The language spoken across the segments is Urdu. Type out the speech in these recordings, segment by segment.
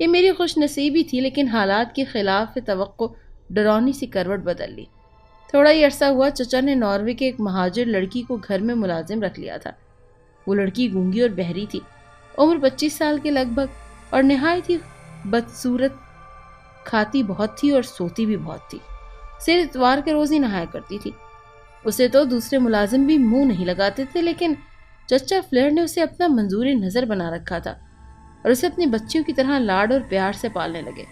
یہ میری خوش نصیبی تھی، لیکن حالات کے خلاف توقع ڈرونی سی کروٹ بدل لی۔ تھوڑا ہی عرصہ ہوا چچا نے ناروے کے ایک مہاجر لڑکی کو گھر میں ملازم رکھ لیا تھا۔ وہ لڑکی گونگی اور بہری تھی، عمر 25 سال کے لگ بھگ، اور نہایت ہی بدصورت، کھاتی بہت تھی اور سوتی بھی بہت تھی۔ صرف اتوار کے روز ہی نہایا کرتی تھی۔ اسے تو دوسرے ملازم بھی منہ نہیں لگاتے تھے، لیکن چچا فلیر نے اسے اپنا منظور نظر بنا رکھا تھا اور اسے اپنی بچیوں کی طرح لاڈ اور پیار سے پالنے لگے۔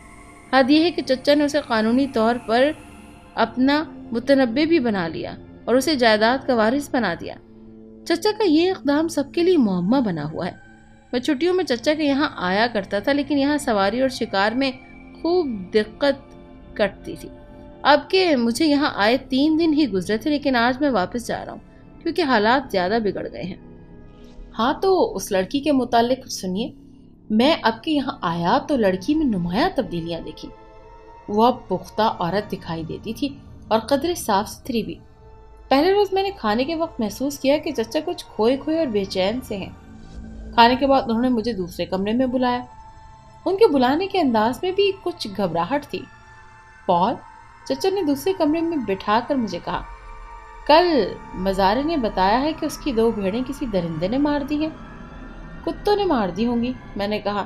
حد یہ ہے کہ چچا نے اسے قانونی طور پر اپنا متنبع بھی بنا لیا اور اسے جائیداد کا وارث بنا دیا۔ چچا کا یہ اقدام سب کے لیے معمہ بنا ہوا ہے۔ میں چھٹیوں میں چچا کے یہاں آیا کرتا تھا، لیکن یہاں سواری اور شکار میں خوب دقت کٹتی تھی۔ اب کہ مجھے یہاں آئے 3 دن ہی گزرے تھے، لیکن آج میں واپس جا رہا ہوں کیونکہ حالات زیادہ بگڑ گئے ہیں۔ ہاں تو اس لڑکی کے متعلق سنیے۔ میں اب کے یہاں آیا تو لڑکی میں نمایاں تبدیلیاں دیکھی۔ وہ اب پختہ عورت دکھائی دیتی تھی اور قدرے صاف ستھری بھی۔ پہلے روز میں نے کھانے کے وقت محسوس کیا کہ چچا کچھ کھوئے اور بے چین سے ہیں۔ کھانے کے بعد انہوں نے مجھے دوسرے کمرے میں بلایا۔ ان کے بلانے کے انداز میں بھی کچھ گھبراہٹ تھی۔ پال، چچا نے دوسرے کمرے میں بٹھا کر مجھے کہا، کل مزارے نے بتایا ہے کہ اس کی 2 بھیڑیں کسی درندے نے مار دی ہیں۔ کتوں نے مار دی ہوں گی، میں نے کہا،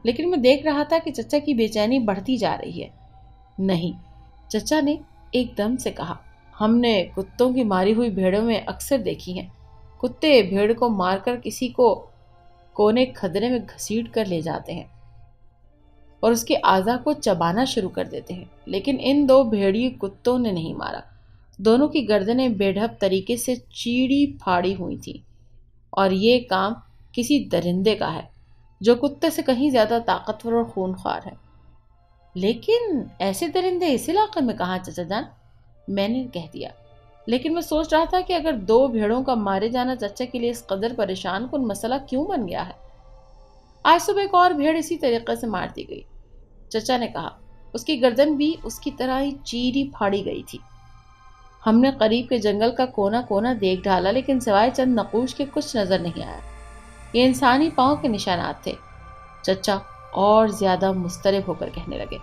لیکن میں دیکھ رہا تھا کہ چچا کی بے چینی بڑھتی جا رہی ہے۔ نہیں، چچا نے ایک دم سے کہا، ہم نے کتوں کی ماری ہوئی بھیڑوں میں اکثر دیکھی ہیں۔ کتے بھیڑ کو مار کر کسی کو کونے کھدرے میں گھسیٹ کر لے جاتے ہیں اور اس کے اعضاء کو چبانا شروع کر دیتے ہیں، لیکن ان 2 بھیڑی کتوں نے نہیں مارا۔ دونوں کی گردنیں بے ڈھب طریقے سے چیڑی پھاڑی ہوئی تھیں، اور یہ کام کسی درندے کا ہے جو کتے سے کہیں زیادہ طاقتور اور خونخوار ہے۔ لیکن ایسے درندے اس علاقے میں کہاں چچا جان؟ میں نے کہہ دیا۔ لیکن میں سوچ رہا تھا کہ اگر 2 بھیڑوں کا مارے جانا چچا کے لیے اس قدر پریشان کن مسئلہ کیوں بن گیا ہے؟ آج صبح ایک اور بھیڑ اسی طریقے سے مار دی گئی، چچا نے کہا۔ اس کی گردن بھی اس کی طرح ہی چیری پھاڑی گئی تھی۔ ہم نے قریب کے جنگل کا کونا کونا دیکھ ڈالا، لیکن سوائے چند نقوش کے کچھ نظر نہیں آیا۔ یہ انسانی پاؤں کے نشانات تھے۔ چچا اور زیادہ مضطرب ہو کر کہنے لگے،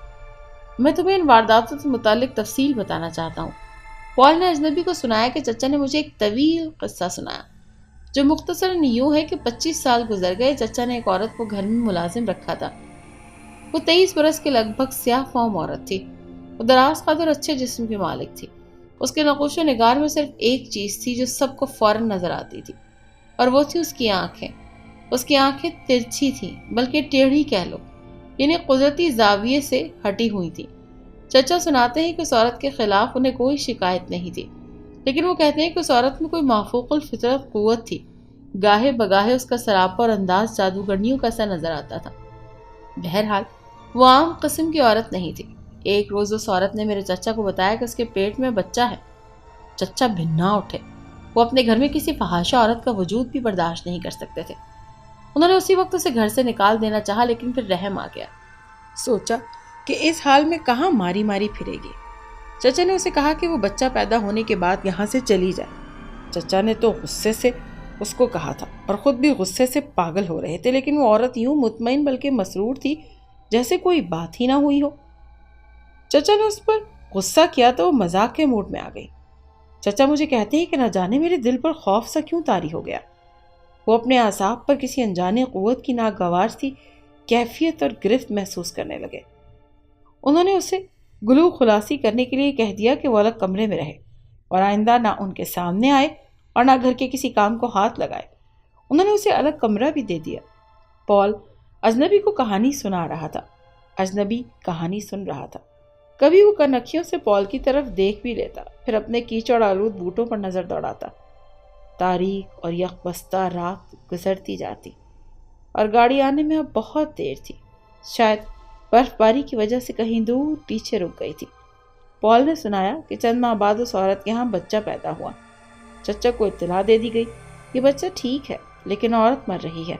میں تمہیں ان وارداتوں سے متعلق تفصیل بتانا چاہتا ہوں۔ پال نے اجنبی کو سنایا کہ چچا نے مجھے ایک طویل قصہ سنایا، جو مختصراً یوں ہے کہ 25 سال گزر گئے، چچا نے ایک عورت کو گھر میں ملازم رکھا تھا۔ وہ 23 برس کے لگ بھگ سیاہ فام عورت تھی۔ وہ دراز قد اور اچھے جسم کی مالک تھی۔ اس کے نقوش و نگار میں صرف ایک چیز تھی جو سب کو فوراً نظر آتی تھی، اور وہ تھی اس کی آنکھیں۔ اس کی آنکھیں ترچھی تھیں، بلکہ ٹیڑھی کہہ لو، یعنی قدرتی زاویے سے ہٹی ہوئی تھی۔ چچا سناتے ہیں کہ اس عورت کے خلاف انہیں کوئی شکایت نہیں تھی، لیکن وہ کہتے ہیں کہ اس عورت میں کوئی مافوق الفطرت قوت تھی۔ گاہے بگاہے اس کا سراپا اور انداز جادوگرنیوں کا سا نظر آتا تھا۔ بہرحال وہ عام قسم کی عورت نہیں تھی۔ ایک روز اس عورت نے میرے چچا کو بتایا کہ اس کے پیٹ میں بچہ ہے۔ چچا بھنا اٹھے۔ وہ اپنے گھر میں کسی فحاشہ عورت کا وجود بھی برداشت نہیں کر سکتے تھے۔ انہوں نے اسی وقت اسے گھر سے نکال دینا چاہا، لیکن پھر رحم آ گیا۔ سوچا کہ اس حال میں کہاں ماری ماری پھرے گی۔ چچا نے اسے کہا کہ وہ بچہ پیدا ہونے کے بعد یہاں سے چلی جائے۔ چچا نے تو غصے سے اس کو کہا تھا اور خود بھی غصے سے پاگل ہو رہے تھے، لیکن وہ عورت یوں مطمئن بلکہ مسرور تھی جیسے کوئی بات ہی نہ ہوئی ہو۔ چچا نے اس پر غصہ کیا تو وہ مذاق کے موڈ میں آ گئی۔ چچا مجھے کہتے ہیں کہ نہ جانے میرے دل پر خوف سا کیوں طاری ہو گیا۔ وہ اپنے اعصاب پر کسی انجانے قوت کی ناگوار سی کیفیت اور گرفت محسوس کرنے لگے۔ انہوں نے اسے گلو خلاصی کرنے کے لیے کہہ دیا کہ وہ الگ کمرے میں رہے اور آئندہ نہ ان کے سامنے آئے اور نہ گھر کے کسی کام کو ہاتھ لگائے۔ انہوں نے اسے الگ کمرہ بھی دے دیا۔ پال اجنبی کو کہانی سنا رہا تھا۔ اجنبی کہانی سن رہا تھا۔ کبھی وہ کنکھیوں سے پال کی طرف دیکھ بھی لیتا، پھر اپنے کیچڑ آلود بوٹوں پر نظر دوڑاتا۔ تاریک اور یکبستہ رات گزرتی جاتی اور گاڑی آنے میں اب بہت دیر تھی۔ شاید برف باری کی وجہ سے کہیں دور پیچھے رک گئی تھی۔ پال نے سنایا کہ چند ماہ بعد اس عورت کے ہاں بچہ پیدا ہوا۔ چچا کو اطلاع دے دی گئی، یہ بچہ ٹھیک ہے لیکن عورت مر رہی ہے،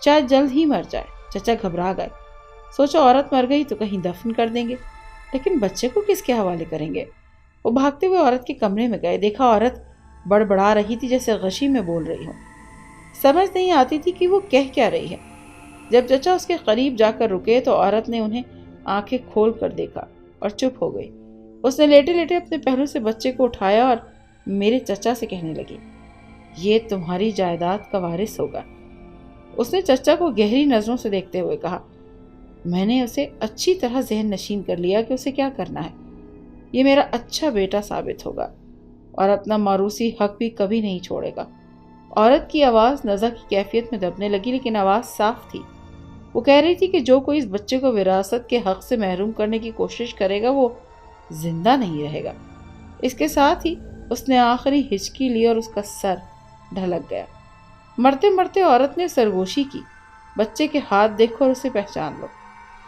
شاید جلد ہی مر جائے۔ چچا گھبرا گئے۔ سوچا عورت مر گئی تو کہیں دفن کر دیں گے، لیکن بچے کو کس کے حوالے کریں گے؟ وہ بھاگتے ہوئے عورت کے کمرے میں گئے۔ دیکھا عورت بڑبڑا رہی تھی جیسے غشی میں بول رہی ہو۔ سمجھ نہیں آتی تھی کہ وہ کہہ کیا رہی ہے۔ جب چچا اس کے قریب جا کر رکے تو عورت نے انہیں آنکھیں کھول کر دیکھا اور چپ ہو گئی۔ اس نے لیٹے لیٹے اپنے پہلو سے بچے کو اٹھایا اور میرے چچا سے کہنے لگی، یہ تمہاری جائیداد کا وارث ہوگا۔ اس نے چچا کو گہری نظروں سے دیکھتے ہوئے کہا، میں نے اسے اچھی طرح ذہن نشین کر لیا کہ اسے کیا کرنا ہے۔ یہ میرا اچھا بیٹا ثابت ہوگا اور اپنا موروثی حق بھی کبھی نہیں چھوڑے گا۔ عورت کی آواز نزع کی کیفیت میں دبنے لگی، لیکن آواز صاف تھی۔ وہ کہہ رہی تھی کہ جو کوئی اس بچے کو وراثت کے حق سے محروم کرنے کی کوشش کرے گا وہ زندہ نہیں رہے گا۔ اس کے ساتھ ہی اس نے آخری ہچکی لی اور اس کا سر ڈھلک گیا۔ مرتے مرتے عورت نے سرگوشی کی، بچے کے ہاتھ دیکھو اور اسے پہچان لو،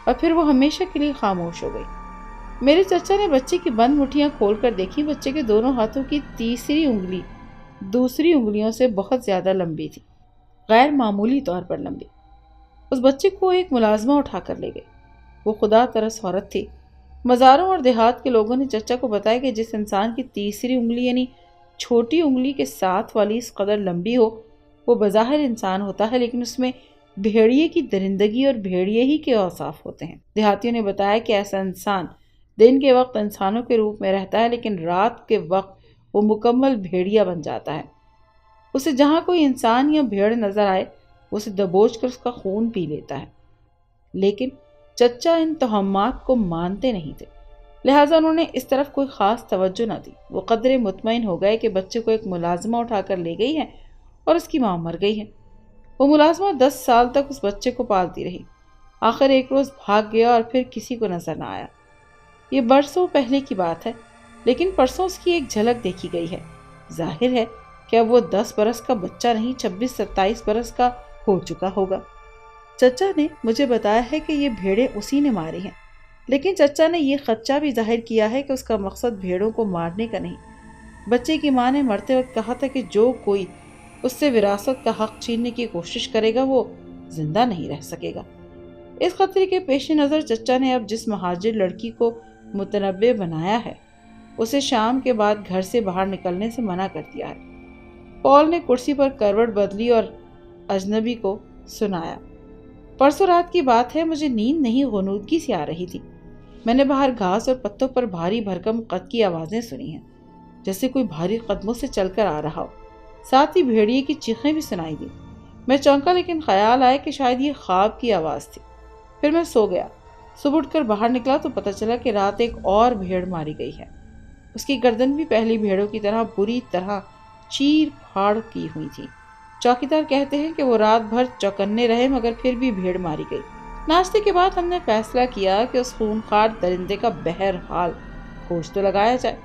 اور پھر وہ ہمیشہ کے لیے خاموش ہو گئی۔ میرے چچا نے بچے کی بند مٹھیاں کھول کر دیکھی۔ بچے کے دونوں ہاتھوں کی تیسری انگلی دوسری انگلیوں سے بہت زیادہ لمبی تھی، غیر معمولی طور پر لمبی۔ اس بچے کو ایک ملازمہ اٹھا کر لے گئے۔ وہ خدا ترس عورت تھی۔ مزاروں اور دیہات کے لوگوں نے چچا کو بتایا کہ جس انسان کی تیسری انگلی یعنی چھوٹی انگلی کے ساتھ والی اس قدر لمبی ہو وہ بظاہر انسان ہوتا ہے، لیکن اس میں بھیڑیے کی درندگی اور بھیڑیے ہی کے اوصاف ہوتے ہیں۔ دیہاتیوں نے بتایا کہ ایسا انسان دن کے وقت انسانوں کے روپ میں رہتا ہے، لیکن رات کے وقت وہ مکمل بھیڑیا بن جاتا ہے۔ اسے جہاں کوئی انسان یا بھیڑ نظر آئے اسے دبوچ کر اس کا خون پی لیتا ہے۔ لیکن چچا ان توہمات کو مانتے نہیں تھے، لہٰذا انہوں نے اس طرف کوئی خاص توجہ نہ دی۔ وہ قدرے مطمئن ہو گئے کہ بچے کو ایک ملازمہ اٹھا کر لے گئی ہے اور اس کی ماں مر گئی ہے۔ وہ ملازمہ 10 سال تک اس بچے کو پالتی رہی۔ آخر ایک روز بھاگ گیا اور پھر کسی کو نظر نہ آیا۔ یہ برسوں پہلے کی بات ہے، لیکن پرسوں اس کی ایک جھلک دیکھی گئی ہے۔ ظاہر ہے کہ اب وہ 10 برس کا بچہ نہیں 26-27 برس کا ہو چکا ہوگا۔ چچا نے مجھے بتایا ہے کہ یہ بھیڑیں اسی نے ماری ہیں، لیکن چچا نے یہ خدشہ بھی ظاہر کیا ہے کہ اس کا مقصد بھیڑوں کو مارنے کا نہیں۔ بچے کی ماں نے مرتے وقت کہا تھا کہ جو کوئی اس سے وراثت کا حق چھیننے کی کوشش کرے گا وہ زندہ نہیں رہ سکے گا۔ اس خطرے کے پیش نظر چچا نے اب جس مہاجر لڑکی کو متنبع بنایا ہے اسے شام کے بعد گھر سے باہر نکلنے سے منع کر دیا ہے۔ پال نے کرسی پر کروٹ بدلی اور اجنبی کو سنایا، پرسوں رات کی بات ہے، مجھے نیند نہیں غنودگی سی آ رہی تھی۔ میں نے باہر گھاس اور پتوں پر بھاری بھرکم قد کی آوازیں سنی ہیں، جیسے کوئی بھاری قدموں سے چل کر آ رہا ہو۔ ساتھ ہی بھیڑیے کی چیخیں بھی سنائی دی۔ میں چونکا، لیکن خیال آیا کہ شاید یہ خواب کی آواز تھی۔ پھر میں سو گیا۔ صبح اٹھ کر باہر نکلا تو پتہ چلا کہ رات ایک اور بھیڑ ماری گئی ہے۔ اس کی گردن بھی پہلی بھیڑوں کی طرح بری طرح چیر پھاڑ کی ہوئی تھی۔ چوکیدار کہتے ہیں کہ وہ رات بھر چوکنے رہے مگر پھر بھی بھیڑ ماری گئی۔ ناشتے کے بعد ہم نے فیصلہ کیا کہ اس خونخوار درندے کا بہرحال کھوج تو لگایا جائے۔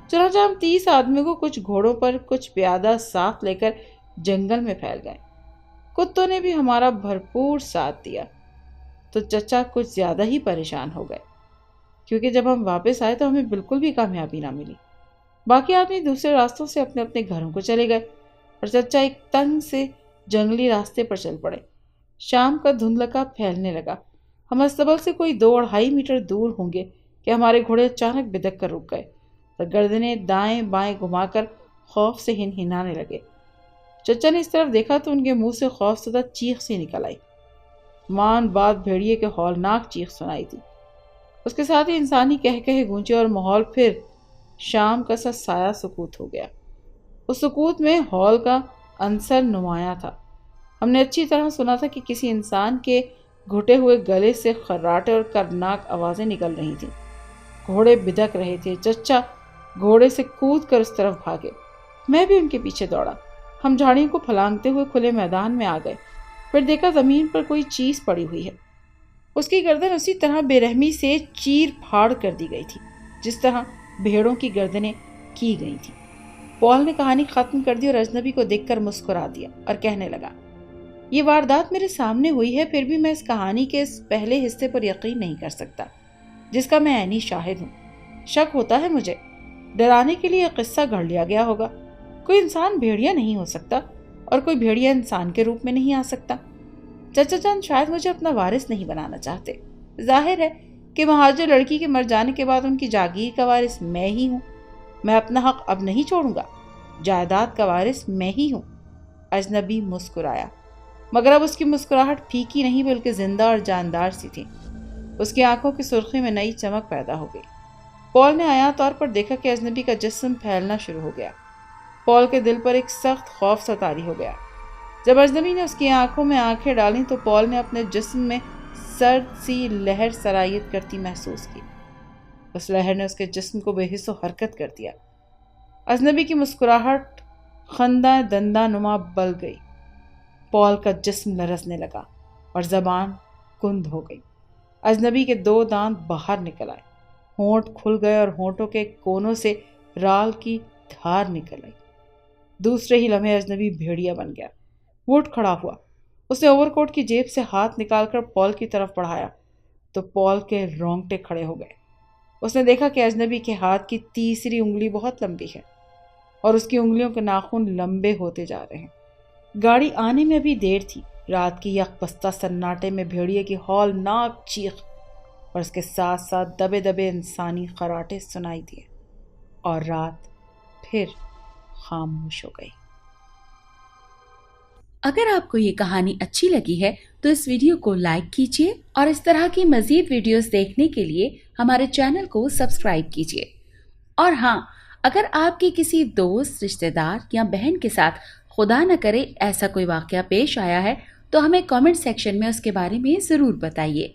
چنانچہ ہم 30 آدمیوں کو کچھ گھوڑوں پر کچھ پیادہ ساتھ لے کر جنگل میں پھیل گئے۔ کتوں نے بھی ہمارا بھرپور ساتھ دیا تو چچا کچھ زیادہ ہی پریشان ہو گئے، کیونکہ جب ہم واپس آئے تو ہمیں بالکل بھی کامیابی نہ ملی۔ باقی آدمی دوسرے راستوں سے اپنے اپنے گھروں کو چلے گئے اور چچا ایک تنگ سے جنگلی راستے پر چل پڑے۔ شام کا دھندلکا پھیلنے لگا۔ ہم استبل سے کوئی 2-2.5 میٹر دور ہوں گے کہ ہمارے گھوڑے اچانک بدک کر رک گئے اور گردنیں دائیں بائیں گھما کر خوف سے ہنہنانے لگے۔ چچا نے اس طرف دیکھا تو ان کے منہ سے خوف زدہ چیخ سی نکل آئی۔ مان بعد بھیڑیے کے ہولناک چیخ سنائی تھی۔ اس کے ساتھ ہی انسانی کہے گونجے اور ماحول پھر شام کا سا سایہ سکوت ہو گیا۔ اس سکوت میں ہال کا عنصر نمایاں تھا۔ ہم نے اچھی طرح سنا تھا کہ کسی انسان کے گھٹے ہوئے گلے سے خراٹے اور کرناک آوازیں نکل رہی تھیں۔ گھوڑے بدک رہے تھے۔ چچا گھوڑے سے کود کر اس طرف بھاگے۔ میں بھی ان کے پیچھے دوڑا۔ ہم جھاڑیوں کو پھلانگتے ہوئے کھلے میدان میں آ گئے۔ پھر دیکھا زمین پر کوئی چیز پڑی ہوئی ہے۔ اس کی گردن اسی طرح بے رحمی سے چیر پھاڑ کر دی گئی تھی جس طرح بھیڑوں کی گردنیں کی گئی تھیں۔ پال نے کہانی ختم کر دی اور اجنبی کو دیکھ کر مسکرا دیا اور کہنے لگا، یہ واردات میرے سامنے ہوئی ہے، پھر بھی میں اس کہانی کے اس پہلے حصے پر یقین نہیں کر سکتا جس کا میں عینی شاہد ہوں۔ شک ہوتا ہے مجھے ڈرانے کے لیے قصہ گھڑ لیا گیا ہوگا۔ کوئی انسان بھیڑیا نہیں ہو سکتا اور کوئی بھیڑیا انسان کے روپ میں نہیں آ سکتا۔ چچا جان شاید مجھے اپنا وارث نہیں بنانا چاہتے۔ ظاہر ہے کہ مہاجر لڑکی کے مر جانے کے بعد ان کی جاگیر کا وارث میں ہی ہوں۔ میں اپنا حق اب نہیں چھوڑوں گا، جائیداد کا وارث میں ہی ہوں۔ اجنبی مسکرایا۔ مگر اب اس کی مسکراہٹ پھیکی نہیں بلکہ زندہ اور جاندار سی تھی۔ اس کی آنکھوں کی سرخی میں نئی چمک پیدا ہو گئی۔ پال نے عیاں طور پر دیکھا کہ اجنبی کا جسم پھیلنا شروع ہو گیا۔ پال کے دل پر ایک سخت خوف سا طاری ہو گیا۔ جب اجنبی نے اس کی آنکھوں میں آنکھیں ڈالیں تو پال نے اپنے جسم میں سرد سی لہر سرایت کرتی محسوس کی۔ اس لہر نے اس کے جسم کو بے حس و حرکت کر دیا۔ اجنبی کی مسکراہٹ خندہ دندہ نما بل گئی۔ پال کا جسم لرزنے لگا اور زبان کند ہو گئی۔ اجنبی کے 2 دانت باہر نکل آئے، ہونٹ کھل گئے اور ہونٹوں کے کونوں سے رال کی دھار نکل آئی۔ دوسرے ہی لمحے اجنبی بھیڑیا بن گیا۔ وہ اٹھ کھڑا ہوا۔ اس نے اوور کوٹ کی جیب سے ہاتھ نکال کر پال کی طرف بڑھایا تو پال کے رونگٹے کھڑے ہو گئے۔ اس نے دیکھا کہ اجنبی کے ہاتھ کی تیسری انگلی بہت لمبی ہے اور اس کی انگلیوں کے ناخن لمبے ہوتے جا رہے ہیں۔ گاڑی آنے میں بھی دیر تھی۔ رات کی یک بستہ سناٹے میں بھیڑیے کی ہولناک چیخ اور اس کے ساتھ ساتھ دبے دبے انسانی خراٹے سنائی دیے اور رات پھر خاموش ہو گئی۔ اگر آپ کو یہ کہانی اچھی لگی ہے تو اس ویڈیو کو لائک کیجیے اور اس طرح کی مزید ویڈیوز دیکھنے کے لیے ہمارے چینل کو سبسکرائب کیجیے۔ اور ہاں، اگر آپ کے کسی دوست، رشتہ دار یا بہن کے ساتھ خدا نہ کرے ایسا کوئی واقعہ پیش آیا ہے تو ہمیں کامنٹ سیکشن میں اس کے بارے میں ضرور بتائیے۔